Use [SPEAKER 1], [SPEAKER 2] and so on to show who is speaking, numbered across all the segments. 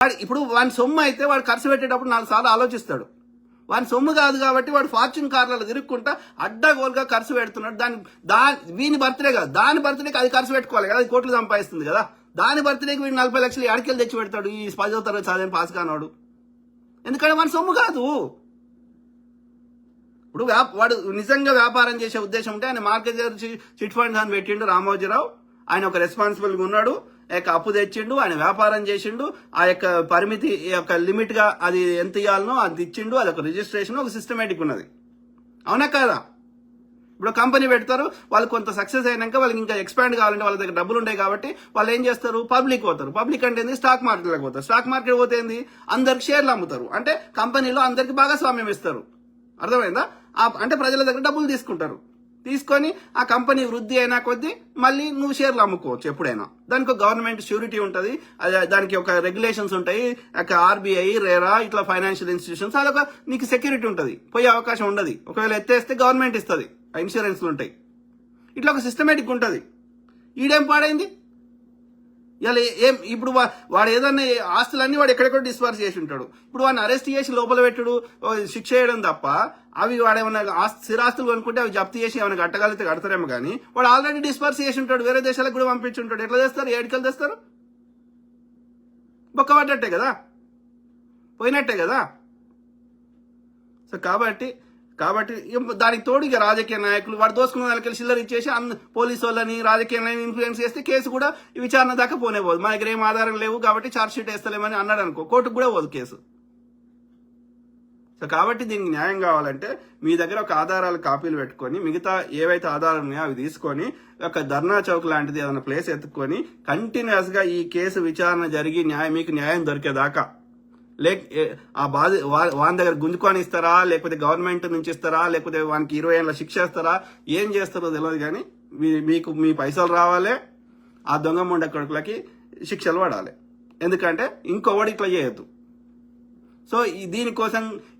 [SPEAKER 1] ఇప్పుడు వాని సొమ్ము అయితే వాడు ఖర్చు పెట్టేటప్పుడు 4 సార్లు ఆలోచిస్తాడు. వాని సొమ్ము కాదు కాబట్టి వాడు ఫార్చ్యూన్ కార్లలో తిరుక్కుంటా అడ్డగోలుగా ఖర్చు పెడుతున్నాడు. వీని బర్త్డే కాదు, దాని బర్త్డేకి అది ఖర్చు పెట్టుకోవాలి కదా, అది కోట్లు సంపాదిస్తుంది కదా. దాని బర్త్డేకి వీడు 40 లక్షలు అడికెళ్ళి తెచ్చి పెడతాడు ఈ 10వ తరగతి చదివిన పాస్ కానివాడు. ఎందుకంటే వాని సొమ్ము కాదు. ఇప్పుడు వాడు నిజంగా వ్యాపారం చేసే ఉద్దేశం ఉంటే ఆయన మార్కెట్ చిట్ ఫండ్స్ అని పెట్టిండు రామోజీరావు. ఆయన ఒక రెస్పాన్సిబుల్గా ఉన్నాడు, అప్పు తెచ్చిండు, ఆయన వ్యాపారం చేసిండు, ఆ యొక్క పరిమితి యొక్క లిమిట్ గా అది ఎంత ఇవ్వాలనో అది ఇచ్చిండు, అది ఒక రిజిస్ట్రేషన్ ఒక సిస్టమేటిక్ ఉన్నది. అవునా కాదా? ఇప్పుడు కంపెనీ పెడతారు, వాళ్ళు కొంత సక్సెస్ అయినాక వాళ్ళకి ఇంకా ఎక్స్పాండ్ కావాలంటే వాళ్ళ దగ్గర డబ్బులు ఉంటాయి కాబట్టి వాళ్ళు ఏం చేస్తారు, పబ్లిక్ పోతారు. పబ్లిక్ అంటే ఏంది, స్టాక్ మార్కెట్లోకి పోతారు. స్టాక్ మార్కెట్ పోతే ఏంది, అందరికి షేర్లు అమ్ముతారు, అంటే కంపెనీలో అందరికి భాగస్వామ్యం ఇస్తారు. అర్థమైందా? అంటే ప్రజల దగ్గర డబ్బులు తీసుకుంటారు. తీసుకొని ఆ కంపెనీ వృద్ధి అయినా కొద్దీ మళ్ళీ నువ్వు షేర్లు అమ్ముకోవచ్చు ఎప్పుడైనా. దానికి ఒక గవర్నమెంట్ ష్యూరిటీ ఉంటుంది, దానికి ఒక రెగ్యులేషన్స్ ఉంటాయి, ఆర్బీఐ, రేరా, ఇట్లా ఫైనాన్షియల్ ఇన్స్టిట్యూషన్స్, అదొక నీకు సెక్యూరిటీ ఉంటుంది, పోయే అవకాశం ఉండదు. ఒకవేళ ఎత్తేస్తే గవర్నమెంట్ ఇస్తుంది, ఇన్సూరెన్స్లు ఉంటాయి, ఇట్లా ఒక సిస్టమేటిక్ ఉంటుంది. ఈడేం పాడైంది ఇలా ఇప్పుడు వాడు ఏదన్నా ఆస్తులన్నీ వాడు ఎక్కడెక్కడ డిస్పర్స్ చేసి ఉంటాడు. ఇప్పుడు వాడిని అరెస్ట్ చేసి లోపల పెట్టుడు, శిక్ష చేయడం తప్ప అవి వాడేమన్నా స్థిరాస్తులు కొనుక్కుంటే అవి జప్తు చేసి ఏమైనా కట్టగలిగితే కడతారేమో కానీ వాడు ఆల్రెడీ డిస్పర్స్ చేసి ఉంటాడు, వేరే దేశాలకు కూడా పంపించి ఉంటాడు. ఎట్లా చేస్తారు, ఏడికలు తెస్తారు? బొక్క పడ్డట్టే కదా, పోయినట్టే కదా. సో కాబట్టి దానికి తోడు ఇక రాజకీయ నాయకులు వాడు దోసుకున్న వాళ్ళకి చిల్లర ఇచ్చేసి పోలీసు వాళ్ళని రాజకీయ ఇన్ఫ్లుయెన్స్ చేస్తే కేసు కూడా విచారణ దాకా పోనే పోదు. మా దగ్గర ఏం ఆధారం లేవు కాబట్టి ఛార్జ్ షీట్ వేస్తలేమని అన్నాడు అనుకో, కోర్టుకు కూడా పోదు కేసు. సో కాబట్టి దీనికి న్యాయం కావాలంటే మీ దగ్గర ఒక ఆధారాలు కాపీలు పెట్టుకొని మిగతా ఏవైతే ఆధారాలు ఉన్నాయో అవి తీసుకొని ఒక ధర్నా చౌక్ లాంటిది ఏదైనా ప్లేస్ ఎత్తుకొని కంటిన్యూస్ గా ఈ కేసు విచారణ జరిగి మీకు న్యాయం దొరికేదాకా ఆ వాని దగ్గర గుంజుకొని ఇస్తారా, లేకపోతే గవర్నమెంట్ నుంచి ఇస్తారా, లేకపోతే వానికి 20 ఏళ్ళ శిక్ష ఇస్తారా, ఏం చేస్తారో తెలియదు కానీ మీకు మీ పైసలు రావాలి, ఆ దొంగ ముండ కొడుకులకి శిక్షలు పడాలి. ఎందుకంటే ఇంకొకటి ఇట్లా చేయొద్దు. సో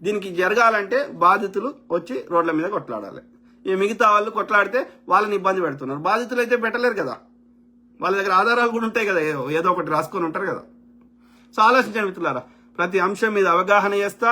[SPEAKER 1] దీనికి జరగాలంటే బాధితులు వచ్చి రోడ్ల మీద కొట్లాడాలి. ఈ మిగతా వాళ్ళు కొట్లాడితే వాళ్ళని ఇబ్బంది పెడుతున్నారు. బాధితులు అయితే పెట్టలేరు కదా, వాళ్ళ దగ్గర ఆధారాలు కూడా ఉంటాయి కదా, ఏదో ఒకటి రాసుకొని ఉంటారు కదా. సో ఆలోచించండి మిత్రులారా, ప్రతి అంశం మీద అవగాహన చేస్తా.